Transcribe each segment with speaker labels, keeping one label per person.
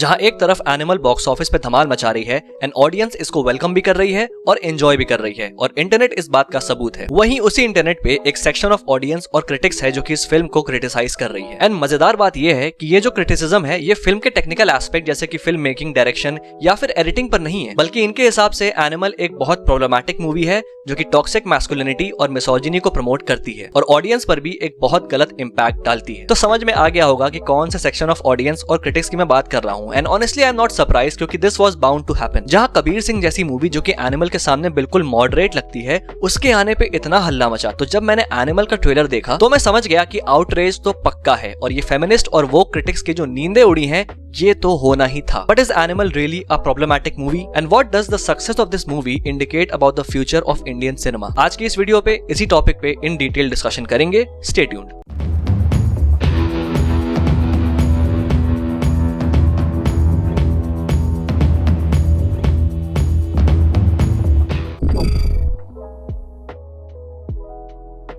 Speaker 1: जहां एक तरफ एनिमल बॉक्स ऑफिस पे धमाल मचा रही है एंड ऑडियंस इसको वेलकम भी कर रही है और एंजॉय भी कर रही है और इंटरनेट इस बात का सबूत है। वहीं उसी इंटरनेट पे एक सेक्शन ऑफ ऑडियंस और क्रिटिक्स है जो कि इस फिल्म को क्रिटिसाइज कर रही है। एंड मजेदार बात यह है कि ये जो क्रिटिसिज्म है ये फिल्म के टेक्निकल एस्पेक्ट जैसे कि फिल्म मेकिंग, डायरेक्शन या फिर एडिटिंग पर नहीं है, बल्कि इनके हिसाब से एनिमल एक बहुत प्रॉब्लमैटिक मूवी है जो कि टॉक्सिक मैस्कुलिनिटी और मिसोजिनी को प्रमोट करती है और ऑडियंस पर भी एक बहुत गलत इंपैक्ट डालती है। तो समझ में आ गया होगा कि कौन से सेक्शन ऑफ ऑडियंस और क्रिटिक्स की मैं बात कर रहा हूँ। And honestly I am not surprise क्योंकि this was bound to happen. जहां कबीर सिंह जैसी मूवी जो कि एनिमल के सामने बिल्कुल मॉडरेट लगती है, उसके आने पे इतना हल्ला मचा। तो जब मैंने एनिमल का ट्रेलर देखा तो मैं समझ गया कि आउटरेज तो पक्का है और ये फेमिनिस्ट और वो क्रिटिक्स की जो नींदें उड़ी हैं ये तो होना ही था। But is animal really a problematic movie and what does the success of this movie indicate about the future of Indian cinema? आज की इस वीडियो पे इसी टॉपिक पे इन डिटेल डिस्कशन करेंगे। Stay tuned.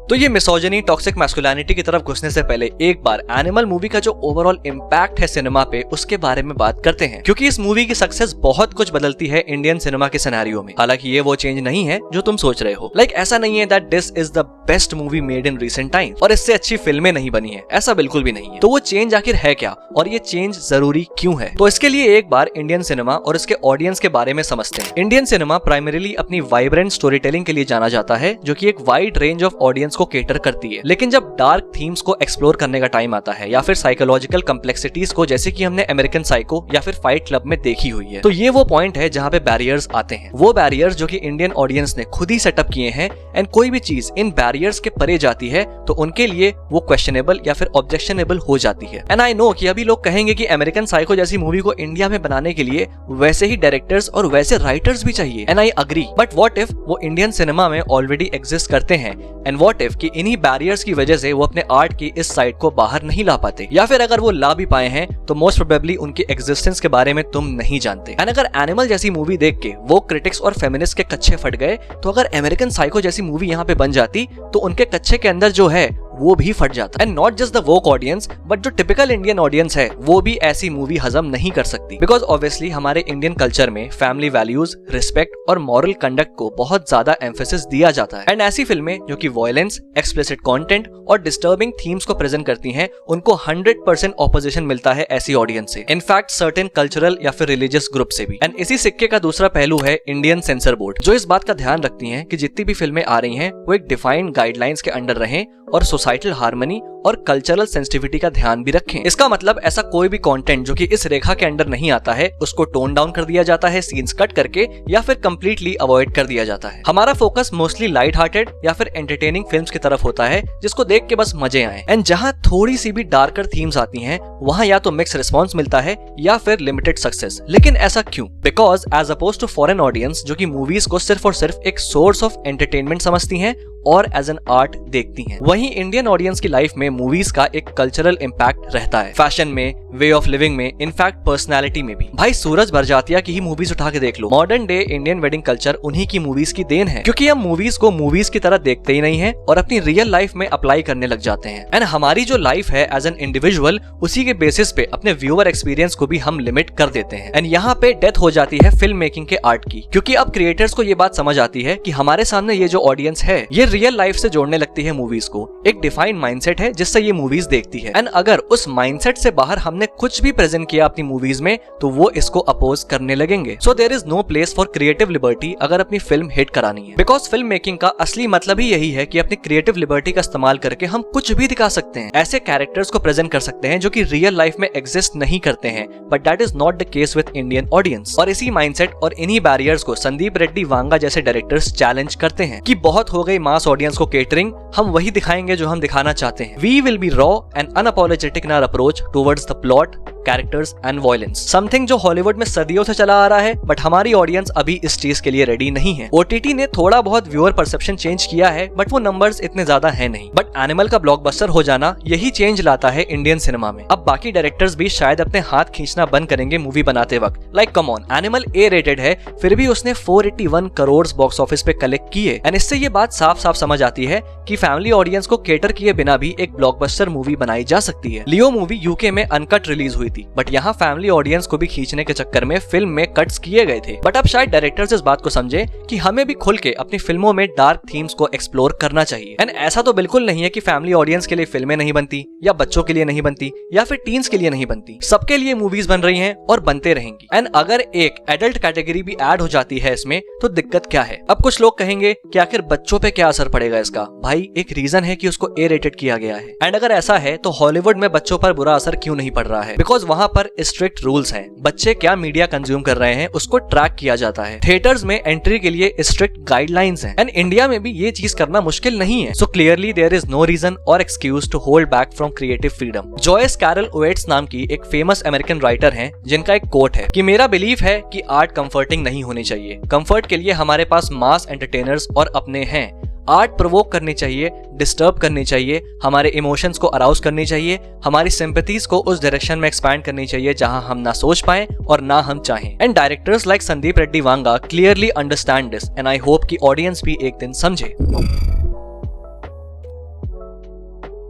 Speaker 1: तो ये मिसोजिनी, टॉक्सिक मैस्कुलिनिटी की तरफ घुसने से पहले एक बार एनिमल मूवी का जो ओवरऑल इंपैक्ट है सिनेमा पे उसके बारे में बात करते हैं, क्योंकि इस मूवी की सक्सेस बहुत कुछ बदलती है इंडियन सिनेमा के सिनेरियो में। हालांकि ये वो चेंज नहीं है जो तुम सोच रहे हो। ऐसा नहीं है that this is the best movie made in recent time और इससे अच्छी फिल्में नहीं बनी है, ऐसा बिल्कुल भी नहीं है। तो वो चेंज आखिर है क्या और ये चेंज जरूरी क्यों है? तो इसके लिए एक बार इंडियन सिनेमा और इसके ऑडियंस के बारे में समझते हैं। इंडियन सिनेमा प्राइमरीली अपनी वाइब्रेंट स्टोरी टेलिंग के लिए जाना जाता है जो कि एक वाइड रेंज ऑफ ऑडियंस को केटर करती है। लेकिन जब डार्क थीम्स को एक्सप्लोर करने का टाइम आता है या फिर साइकोलॉजिकल कम्प्लेक्सिटीज को, जैसे कि हमने अमेरिकन साइको या फिर फाइट क्लब में देखी हुई है, तो ये वो पॉइंट है जहां पे बैरियर्स आते हैं। वो बैरियर्स जो कि इंडियन ऑडियंस ने खुद ही सेटअप किए हैं एंड कोई भी चीज इन बैरियर्स के परे जाती है तो उनके लिए वो क्वेश्चनेबल या फिर ऑब्जेक्शनेबल हो जाती है। एंड आई नो कि अभी लोग कहेंगे कि अमेरिकन साइको जैसी मूवी को इंडिया में बनाने के लिए वैसे ही डायरेक्टर्स और वैसे राइटर्स भी चाहिए। And I agree, but what if वो इंडियन सिनेमा में ऑलरेडी एग्जिस्ट करते हैं एंड व्हाट इफ कि इन्हीं बैरियर्स की वजह से वो अपने आर्ट की इस साइड को बाहर नहीं ला पाते, या फिर अगर वो ला भी पाए हैं तो मोस्ट प्रोबेबली उनकी एग्जिस्टेंस के बारे में तुम नहीं जानते। एंड अगर एनिमल जैसी मूवी देख के वो क्रिटिक्स और फेमिनिस्ट के कच्चे फट गए तो अगर अमेरिकन साइको जैसी मूवी यहाँ पे बन जाती तो उनके कच्चे के अंदर जो है वो भी फट जाता। And not just the woke audience but जो टिपिकल इंडियन ऑडियंस है वो भी ऐसी मूवी हजम नहीं कर सकती, बिकॉज ऑब्वियसली हमारे इंडियन कल्चर में फैमिली वैल्यूज, रिस्पेक्ट और मॉरल कंडक्ट को बहुत ज्यादा एम्फेसिस दिया जाता है। एंड ऐसी फिल्में जो कि वायलेंस, एक्सप्लिसिट कंटेंट और डिस्टर्बिंग थीम्स को प्रेजेंट करती हैं, उनको 100% ऑपोजिशन मिलता है ऐसी ऑडियंस से, इनफैक्ट सर्टेन कल्चरल या फिर रिलीजियस ग्रुप से भी। एंड इसी सिक्के का दूसरा पहलू है इंडियन सेंसर बोर्ड, जो इस बात का ध्यान रखती है कि जितनी भी फिल्में आ रही हैं वो एक डिफाइंड गाइडलाइंस के अंडर रहें और सोसाइटल हार्मनी और कल्चरल सेंसिटिविटी का ध्यान भी रखें। इसका मतलब ऐसा कोई भी कंटेंट जो कि इस रेखा के अंडर नहीं आता है उसको टोन डाउन कर दिया जाता है, सीन्स कट करके, या फिर कंप्लीटली अवॉइड कर दिया जाता है। हमारा फोकस मोस्टली लाइट हार्टेड या फिर एंटरटेनिंग फिल्म्स की तरफ होता है जिसको देख के बस मजे आए। एंड जहां थोड़ी सी भी डार्कर थीम्स आती हैं वहां या तो मिक्स रिस्पॉन्स मिलता है या फिर लिमिटेड सक्सेस। लेकिन ऐसा क्यों? Because as oppose to foreign audience जो कि मूवीज को सिर्फ और सिर्फ एक सोर्स ऑफ एंटरटेनमेंट समझती हैं और एज एन आर्ट देखती हैं, वहीं इंडियन ऑडियंस की लाइफ में मूवीज का एक कल्चरल इंपैक्ट रहता है, फैशन में, वे ऑफ लिविंग में, इनफैक्ट पर्सनालिटी में भी। भाई सूरज बरजातिया की ही मूवीज उठा के देख लो। Modern day Indian wedding culture उन्हीं की मूवीज की देन है, क्योंकि हम मूवीज को मूवीज की तरह देखते ही नहीं है और अपनी रियल लाइफ में अप्लाई करने लग जाते हैं। एंड हमारी जो लाइफ है एज एन इंडिविजुअल, उसी के बेसिस पे अपने व्यूअर एक्सपीरियंस को भी हम लिमिट कर देते हैं। एंड यहाँ पे डेथ हो जाती है फिल्म मेकिंग के आर्ट की, क्योंकि अब क्रिएटर्स को ये बात समझ आती है कि हमारे सामने ये जो ऑडियंस है ये रियल लाइफ से जोड़ने लगती है मूवीज को। एक डिफाइंड माइंडसेट है जिससे ये मूवीज देखती है। एंड अगर उस माइंडसेट से बाहर हमने कुछ भी प्रेजेंट किया अपनी मूवीज में तो वो इसको अपोज करने लगेंगे। So there is no place for creative liberty अगर अपनी फिल्म हिट करानी है, बिकॉज फिल्म मेकिंग का असली मतलब ही यही है कि अपनी क्रिएटिव लिबर्टी का इस्तेमाल करके हम कुछ भी दिखा सकते हैं, ऐसे कैरेक्टर्स को प्रेजेंट कर सकते हैं जो कि रियल लाइफ में एग्जिस्ट नहीं करते हैं। But that is not the case with Indian audience. और इसी माइंडसेट और इन्हीं बैरियर्स को संदीप रेड्डी वांगा जैसे डायरेक्टर्स चैलेंज करते हैं कि बहुत हो गई मास ऑडियंस को केटरिंग, हम वही दिखाएंगे जो हम दिखाना चाहते हैं। We will be raw and unapologetic in our approach towards the plot, characters and violence, something जो हॉलीवुड में सदियों से चला आ रहा है, बट हमारी ऑडियंस अभी इस चीज के लिए रेडी नहीं है। ओटीटी ने थोड़ा बहुत व्यूअर परसेप्शन चेंज किया है बट वो नंबर्स इतने ज्यादा है नहीं। बट एनिमल का ब्लॉकबस्टर हो जाना यही चेंज लाता है इंडियन सिनेमा में। अब बाकी डायरेक्टर्स भी शायद अपने हाथ खींचना बंद करेंगे मूवी बनाते वक्त। Like come on, animal A rated है फिर भी उसने 481 करोड़ बॉक्स ऑफिस पे कलेक्ट किए। एंड इससे ये बात साफ साफ समझ आती है कि फैमिली ऑडियंस को केटर किए बिना भी एक ब्लॉकबस्टर मूवी बनाई जा सकती है। लियो मूवी यूके में अनकट रिलीज हुई थी, बट यहाँ फैमिली ऑडियंस को भी खींचने के चक्कर में फिल्म में कट्स किए गए थे। बट अब शायद डायरेक्टर्स इस बात को समझे कि हमें भी खुल के अपनी फिल्मों में डार्क थीम्स को एक्सप्लोर करना चाहिए। एंड ऐसा तो बिल्कुल नहीं है कि फैमिली ऑडियंस के लिए फिल्में नहीं बनती, या बच्चों के लिए नहीं बनती, या फिर टीन्स के लिए नहीं बनती। सबके लिए मूवीज बन रही हैं और बनते रहेंगी। एंड अगर एक एडल्ट कैटेगरी भी ऐड हो जाती है इसमें तो दिक्कत क्या है? अब कुछ लोग कहेंगे कि आखिर बच्चों पे क्या असर पड़ेगा इसका? भाई एक रीजन है कि उसको ए रेटेड किया गया है। एंड अगर ऐसा है तो हॉलीवुड में बच्चों पर बुरा असर क्यों नहीं पड़ रहा है? बिकॉज वहां पर स्ट्रिक्ट रूल्स हैं। बच्चे क्या मीडिया कंज्यूम कर रहे हैं उसको ट्रैक किया जाता है। थिएटर्स में एंट्री के लिए स्ट्रिक्ट गाइडलाइंस हैं। एंड इंडिया में भी ये चीज करना मुश्किल नहीं है। So clearly there is no reason और excuse to hold back from creative freedom. Joyce Carol Oates नाम की एक फेमस अमेरिकन राइटर हैं, जिनका एक कोट है कि मेरा बिलीफ है कि आर्ट कंफर्टिंग नहीं होनी चाहिए। कंफर्ट के लिए हमारे पास मास एंटरटेनर्स और अपने हैं। आर्ट प्रोवोक करनी चाहिए, डिस्टर्ब करनी चाहिए, हमारे इमोशंस को अराउज करनी चाहिए, हमारी सिंपैथीज को उस डायरेक्शन में एक्सपैंड करनी चाहिए जहां हम ना सोच पाएं और ना हम चाहें। And directors like Sandeep Reddy Vanga clearly understand this and I hope कि ऑडियंस भी एक दिन समझे।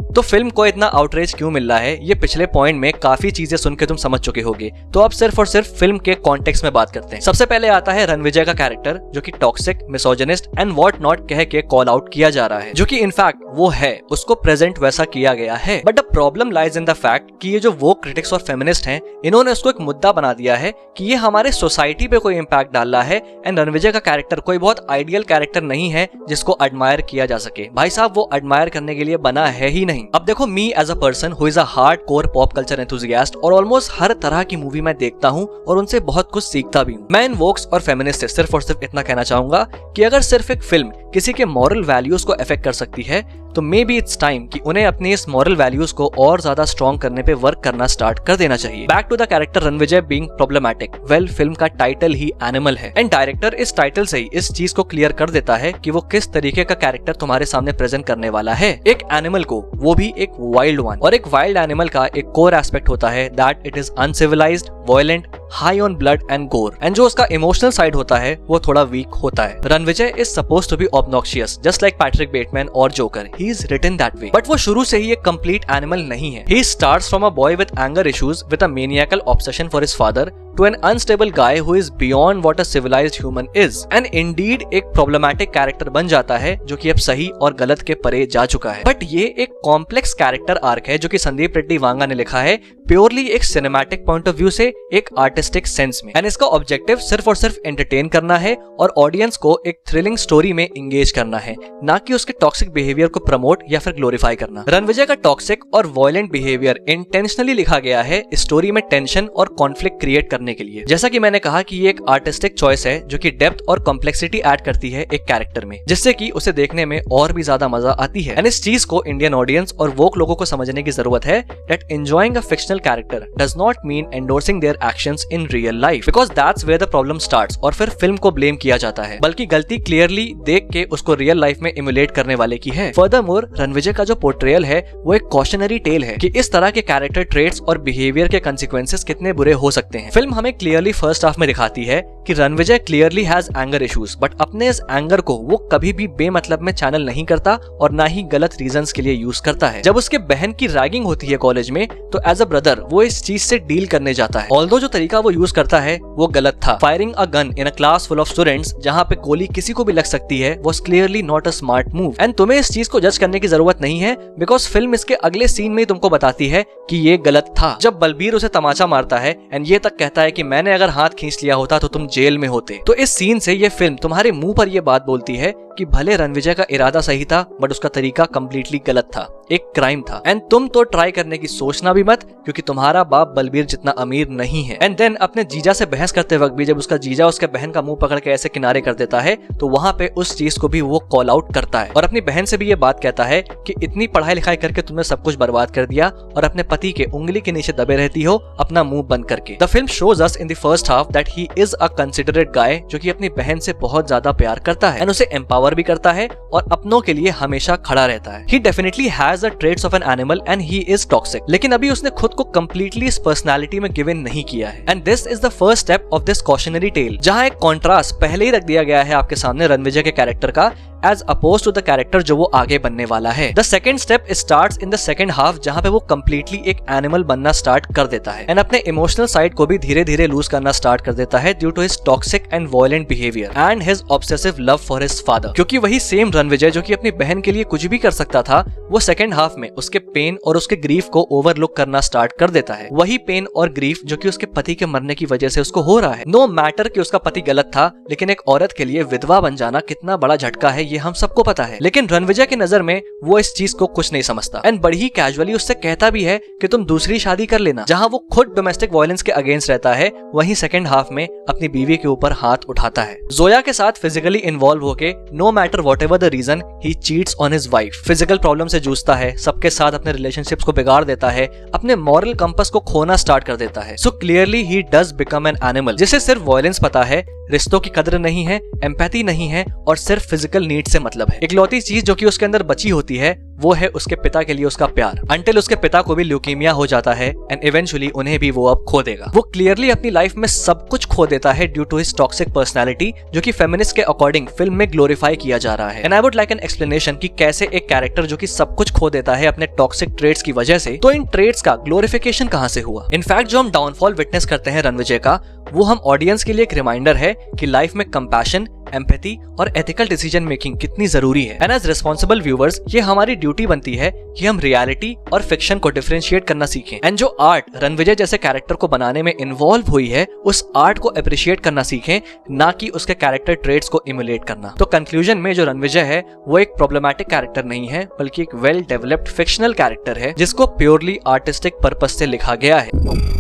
Speaker 1: तो फिल्म को इतना आउटरेज क्यों मिल रहा है, ये पिछले पॉइंट में काफी चीजें सुन के तुम समझ चुके होगे। तो अब सिर्फ और सिर्फ फिल्म के कॉन्टेक्स्ट में बात करते हैं। सबसे पहले आता है रणविजय का कैरेक्टर, जो कि toxic, misogynist and what not कह के कॉल आउट किया जा रहा है, जो कि इनफैक्ट वो है, उसको प्रेजेंट वैसा किया गया है। But the problem lies in the fact कि ये जो वो क्रिटिक्स और फेमिनिस्ट हैं, इन्होंने उसको एक मुद्दा बना दिया है कि ये हमारे सोसाइटी पे कोई इम्पैक्ट डाल रहा है। एंड रणविजय का कैरेक्टर कोई बहुत आइडियल कैरेक्टर नहीं है जिसको एडमायर किया जा सके। भाई साहब, वो एडमायर करने के लिए बना है ही नहीं। अब देखो, me as a person who is a hardcore pop culture enthusiast और ऑलमोस्ट हर तरह की मूवी मैं देखता हूँ और उनसे बहुत कुछ सीखता भी हूँ। मैं इन वोक्स और फेमिनिस्ट से सिर्फ और सिर्फ इतना कहना चाहूंगा कि अगर सिर्फ एक फिल्म किसी के मॉरल वैल्यूज को अफेक्ट कर सकती है तो मे बी इट्स टाइम कि उन्हें अपने इस मॉरल वैल्यूज को और ज्यादा स्ट्रॉन्ग करने पे वर्क करना स्टार्ट कर देना चाहिए। Back to the character Ranvijay being problematic. Well, film का टाइटल ही एनिमल है एंड डायरेक्टर इस टाइटल से ही इस चीज को क्लियर कर देता है कि वो किस तरीके का कैरेक्टर तुम्हारे सामने प्रेजेंट करने वाला है। एक एनिमल को, वो भी एक वाइल्ड वन। और एक वाइल्ड एनिमल का एक कोर एस्पेक्ट होता है that it is uncivilised, violent, high on blood and गोर। एंड जो उसका इमोशनल साइड होता है वो थोड़ा वीक होता है। Ranvijay is supposed to be obnoxious just like Patrick Bateman और Joker. He is written that way. But वो शुरू से ही एक कंप्लीट एनिमल नहीं है। He starts from a boy with anger issues with a maniacal obsession for his father to an unstable guy who is beyond what a civilized human is. And indeed एक problematic character बन जाता है जो कि अब सही और गलत के परे जा चुका है। बट ये एक कॉम्प्लेक्स कैरेक्टर आर्क है जो कि संदीप रेड्डी वांगा ने लिखा है प्योरली एक सिनेमैटिक पॉइंट ऑफ व्यू से, एक आर्टिस्टिक सेंस में। एंड इसका ऑब्जेक्टिव सिर्फ और सिर्फ एंटरटेन करना है और ऑडियंस को एक थ्रिलिंग स्टोरी में इंगेज करना है, ना कि उसके टॉक्सिक बिहेवियर को प्रमोट या फिर ग्लोरीफाई करना। रणविजय का टॉक्सिक और वायलेंट बिहेवियर इंटेंशनली लिखा गया है स्टोरी में टेंशन और कॉन्फ्लिक्ट क्रिएट करने के लिए। जैसा कि मैंने कहा कि ये एक आर्टिस्टिक चॉइस है जो कि डेप्थ और कॉम्प्लेक्सिटी ऐड करती है एक कैरेक्टर में, जिससे कि उसे देखने में और भी ज्यादा मजा आती है। एंड इस चीज को इंडियन ऑडियंस और वोक लोगों को समझने की जरूरत है that enjoying a fictional character does not mean endorsing their actions in real life, because that's where the problem starts. और फिर फिल्म को ब्लेम किया जाता है, बल्कि गलती क्लियरली देख के उसको रियल लाइफ में इमुलेट करने वाले की है। फर्दरमोर रणविजय का जो पोर्ट्रेयल है वो एक कॉशनरी टेल है कि इस तरह के कैरेक्टर ट्रेट्स और बिहेवियर के कंसिक्वेंसेस कितने बुरे हो सकते हैं। फिल्म हमें क्लियरली फर्स्ट हाफ में दिखाती है कि Ranvijay clearly has anger issues, but अपने इस एंगर को वो कभी भी बेमतलब में चैनल नहीं करता और ना ही गलत रीजंस के लिए यूज करता है। जब उसके बहन की रैगिंग होती है कॉलेज में तो एज अ ब्रदर वो इस चीज से डील करने जाता है। ऑल्दो जो तरीका वो यूज करता है वो गलत था। Firing a gun in a class full of students जहां पे गोली किसी को भी लग सकती है was clearly not a smart move. And तुम्हें इस चीज को जज करने की जरूरत नहीं है बिकॉज फिल्म इसके अगले सीन में तुमको बताती है कि ये गलत था। जब बलबीर उसे तमाचा मारता है एंड ये तक कहता है कि मैंने अगर हाथ खींच लिया होता तो तुम जेल में होते, तो इस सीन से ये फिल्म तुम्हारे मुंह पर ये बात बोलती है कि भले रणविजय का इरादा सही था बट उसका तरीका कंप्लीटली गलत था, एक क्राइम था। एंड तुम तो ट्राई करने की सोचना भी मत क्योंकि तुम्हारा बाप बलबीर जितना अमीर नहीं है। एंड देन अपने जीजा से बहस करते वक्त भी जब उसका जीजा उसके बहन का मुंह पकड़ के ऐसे किनारे कर देता है तो वहां पे उस चीज को भी वो कॉल आउट करता है और अपनी बहन से भी ये बात कहता है कि इतनी पढ़ाई लिखाई करके तुमने सब कुछ बर्बाद कर दिया और अपने पति के उंगली के नीचे दबे रहती हो अपना मुंह बंद करके। The film shows us in the first half that he is a considerate guy जो कि अपनी बहन से बहुत ज्यादा प्यार करता है एंड उसे एम्पावर भी करता है और अपनों के लिए हमेशा खड़ा रहता है। He definitely has the traits of an animal and he is toxic, लेकिन अभी उसने खुद को completely इस पर्सनालिटी में गिव इन नहीं किया है। And this is the first step of this cautionary tale, जहाँ एक कॉन्ट्रास्ट पहले ही रख दिया गया है आपके सामने रणविजय के कैरेक्टर का as oppose to the character जो वो आगे बनने वाला है। The second step starts in the second half, जहाँ पे वो कम्प्लीटली एक एनिमल बनना स्टार्ट कर देता है एंड अपने इमोशनल साइड को भी धीरे धीरे लूज करना स्टार्ट कर देता है due to his toxic and violent behaviour and his obsessive love for his father. क्योंकि वही सेम रणविजय जो कि अपनी बहन के लिए कुछ भी कर सकता था, वो सेकंड हाफ में उसके पेन और उसके ग्रीफ को ओवरलुक करना स्टार्ट कर देता है। वही पेन और ग्रीफ जो कि उसके पति के मरने की वजह से उसको हो रहा है। नो मैटर कि उसका पति गलत था, लेकिन एक औरत के लिए विधवा बन जाना कितना बड़ा झटका है ये हम सबको पता है। लेकिन रणविजय की नजर में वो इस चीज को कुछ नहीं समझता एंड बड़ी ही कैजुअली उससे कहता भी है कि तुम दूसरी शादी कर लेना। जहां वो खुद डोमेस्टिक वायलेंस के अगेंस्ट रहता है, वहीं सेकंड हाफ में अपनी बीवी के ऊपर हाथ उठाता है। जोया के साथ फिजिकली इन्वॉल्व होके no matter whatever the reason he cheats on his wife. Physical problem से जूझता है, सबके साथ अपने रिलेशनशिप्स को बिगाड़ देता है, अपने मॉरल कंपास को खोना स्टार्ट कर देता है। So clearly he does become an animal, जिसे सिर्फ वायलेंस पता है, रिश्तों की कदर नहीं है, एम्पैथी नहीं है और सिर्फ फिजिकल नीड से मतलब है। इकलौती चीज जो कि उसके अंदर बची होती है वो है उसके पिता के लिए उसका प्यार, अंटिल उसके पिता को भी ल्यूकीमिया हो जाता है एंड इवेंचुअली उन्हें भी वो अब खो देगा। वो क्लियरली अपनी लाइफ में सब कुछ खो देता है due to his toxic personality, जो कि फेमिनिस्ट के अकॉर्डिंग फिल्म में ग्लोरीफाई किया जा रहा है। And I would like an explanation कि कैसे एक कैरेक्टर जो कि सब कुछ खो देता है अपने टॉक्सिक ट्रेट्स की वजह से, तो इन ट्रेट्स का ग्लोरिफिकेशन कहां से हुआ। इनफैक्ट जो हम डाउनफॉल विटनेस करते हैं रणविजय का, वो हम ऑडियंस के लिए एक रिमाइंडर है कि लाइफ में कंपैशन, एम्पैथी और एथिकल डिसीजन मेकिंग कितनी जरूरी है। एंड एज रिस्पॉन्सिबल व्यूअर्स ये हमारी ड्यूटी बनती है कि हम रियलिटी और फिक्शन को डिफरेंशिएट करना सीखें एंड जो आर्ट रणविजय जैसे कैरेक्टर को बनाने में इन्वॉल्व हुई है, उस आर्ट को अप्रिशिएट करना सीखें, ना कि उसके कैरेक्टर ट्रेट्स को इमुलेट करना। तो कंक्लूजन में जो रणविजय है वो एक प्रॉब्लमैटिक कैरेक्टर नहीं है, बल्कि एक वेल डेवलप्ड फिक्शनल कैरेक्टर है जिसको प्योरली आर्टिस्टिक पर्पस से लिखा गया है।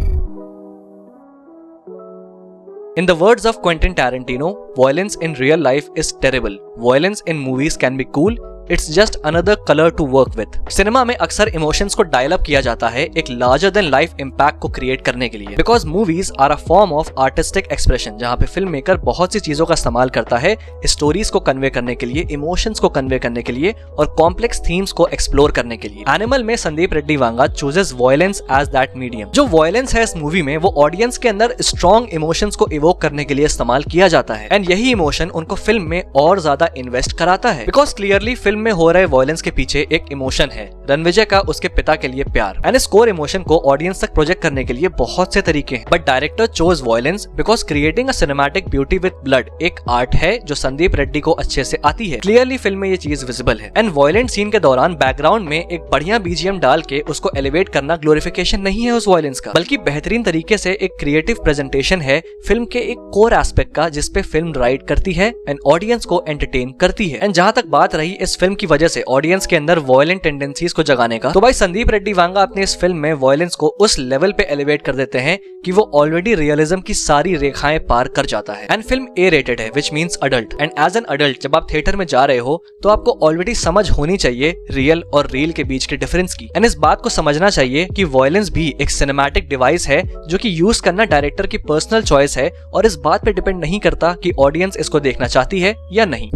Speaker 1: In the words of Quentin Tarantino, violence in real life is terrible. Violence in movies can be cool. It's just another color to work with. Cinema में अक्सर emotions को dial up किया जाता है एक लार्जर देन लाइफ इम्पैक्ट को create करने के लिए, because movies are a form of artistic expression, जहाँ पे फिल्म मेकर बहुत सी चीजों का इस्तेमाल करता है स्टोरीज को कन्वे करने के लिए, इमोशंस को कन्वे करने के लिए और कॉम्प्लेक्स थीम्स को एक्सप्लोर करने के लिए। एनिमल में Sandeep Reddy Vanga chooses violence as that medium. जो वायलेंस है इस मूवी में वो ऑडियंस के अंदर स्ट्रॉन्ग इमोशंस को इवोक करने के लिए इस्तेमाल किया जाता है एंड यही इमोशन उनको फिल्म में और ज्यादा इन्वेस्ट कराता है, बिकॉज क्लियरली फिल्म में हो रहे वायलेंस के पीछे एक इमोशन है, रणविजय का उसके पिता के लिए प्यार। एंड इस कोर इमोशन को ऑडियंस तक प्रोजेक्ट करने के लिए बहुत से तरीके हैं, but director chose violence because creating a cinematic beauty with blood एक आर्ट है जो संदीप रेड्डी को अच्छे से आती है। क्लियरली फिल्म में ये चीज विजिबल है एंड वायलेंट सीन के दौरान बैकग्राउंड में एक बढ़िया बीजीएम डाल के उसको एलिवेट करना ग्लोरिफिकेशन नहीं है उस वायलेंस का, बल्कि बेहतरीन तरीके से एक क्रिएटिव प्रेजेंटेशन है फिल्म के एक कोर एस्पेक्ट का, जिसपे फिल्म राइड करती है एंड ऑडियंस को एंटरटेन करती है। एंड जहां तक बात रही इस फिल्म की वजह से ऑडियंस के अंदर वायलेंट टेंडेंसीज को जगाने का, तो भाई संदीप रेड्डी वांगा अपने इस फिल्म में वायलेंस को उस लेवल पे एलिवेट कर देते हैं कि वो ऑलरेडी रियलिज्म की सारी रेखाएं पार कर जाता है। एंड फिल्म ए रेटेड है which means adult, and as an adult जब आप थिएटर में जा रहे हो तो आपको ऑलरेडी समझ होनी चाहिए रियल और रील के बीच के डिफरेंस की, एंड इस बात को समझना चाहिए कि वायलेंस भी एक सिनेमैटिक डिवाइस है जो कि यूज करना डायरेक्टर की पर्सनल चॉइस है और इस बात पे डिपेंड नहीं करता कि ऑडियंस इसको देखना चाहती है या नहीं।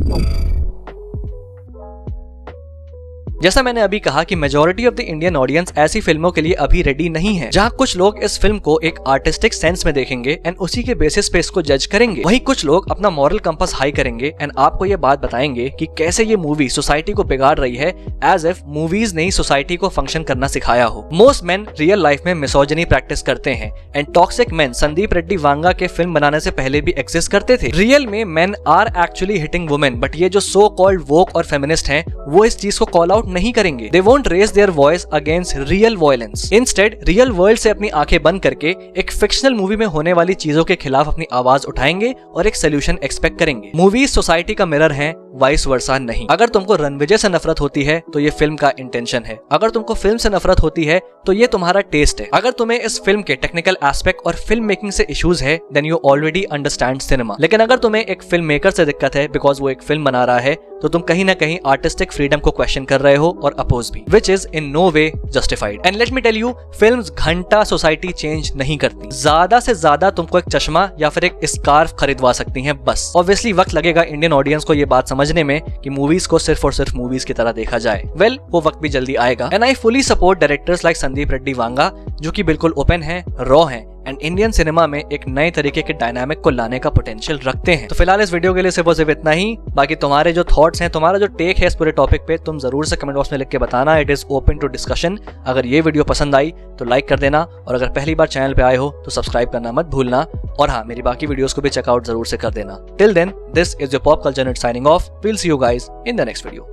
Speaker 1: जैसा मैंने अभी कहा कि majority of the Indian audience ऐसी फिल्मों के लिए अभी रेडी नहीं है, जहां कुछ लोग इस फिल्म को एक आर्टिस्टिक सेंस में देखेंगे एंड उसी के बेसिस पे इसको जज करेंगे, वहीं कुछ लोग अपना मॉरल कंपास हाई करेंगे एंड आपको ये बात बताएंगे कि कैसे ये मूवी सोसाइटी को बिगाड़ रही है, एज इफ मूवीज ने सोसाइटी को फंक्शन करना सिखाया हो। मोस्ट मेन रियल लाइफ में मिसोजिनी प्रैक्टिस करते हैं and toxic main Sandeep Reddy Vanga के फिल्म बनाने से पहले भी एग्जिस्ट करते थे। रियल में men are actually hitting women, but ये जो सो कॉल्ड वोक और फेमिनिस्ट हैं वो इस चीज को कॉल आउट नहीं करेंगे। They won't raise their voice against real violence. Instead, real world से अपनी आंखें बंद करके एक फिक्शनल मूवी में होने वाली चीजों के खिलाफ अपनी आवाज उठाएंगे और एक सोल्यूशन एक्सपेक्ट करेंगे। मूवीज सोसाइटी का मिरर हैं, वाइस वर्सा नहीं। अगर तुमको रणविजय से नफरत होती है तो ये फिल्म का इंटेंशन है, अगर तुमको फिल्म से नफरत होती है तो ये तुम्हारा टेस्ट है। अगर तुम्हें इस फिल्म के टेक्निकल एस्पेक्ट और फिल्म मेकिंग से इश्यूज है then you already understand cinema. लेकिन अगर तुम्हें एक फिल्म मेकर से दिक्कत है बिकॉज वो एक फिल्म बना रहा है, तो तुम कहीं ना कहीं आर्टिस्टिक फ्रीडम को क्वेश्चन कर रहे हो और अपोज भी, which is in no way justified. And let me tell you, films घंटा सोसाइटी चेंज नहीं करती, ज्यादा से ज्यादा तुमको एक चश्मा या फिर एक स्कार्फ खरीदवा सकती हैं बस। ऑब्वियसली वक्त लगेगा इंडियन ऑडियंस को ये बात समझने में कि मूवीज को सिर्फ और सिर्फ मूवीज की तरह देखा जाए। वेल, वो वक्त भी जल्दी आएगा। And I fully support directors like Sandeep Reddy Vanga जो कि बिल्कुल ओपन है, रॉ है एंड इंडियन सिनेमा में एक नए तरीके के डायनामिक को लाने का पोटेंशियल रखते हैं। तो फिलहाल इस वीडियो के लिए सिर्फ इतना ही। बाकी तुम्हारे जो थॉट्स हैं, तुम्हारा जो टेक है इस पूरे टॉपिक पे, तुम जरूर से कमेंट बॉक्स में लिख के बताना। It is open to discussion. अगर ये वीडियो पसंद आई तो लाइक कर देना, और अगर पहली बार चैनल पे आए हो तो सब्सक्राइब करना मत भूलना, और हाँ, मेरी बाकी वीडियोस को भी चेकआउट जरूर से कर देना। Till then, this is your pop culture net signing off. Will see you guys in the next video.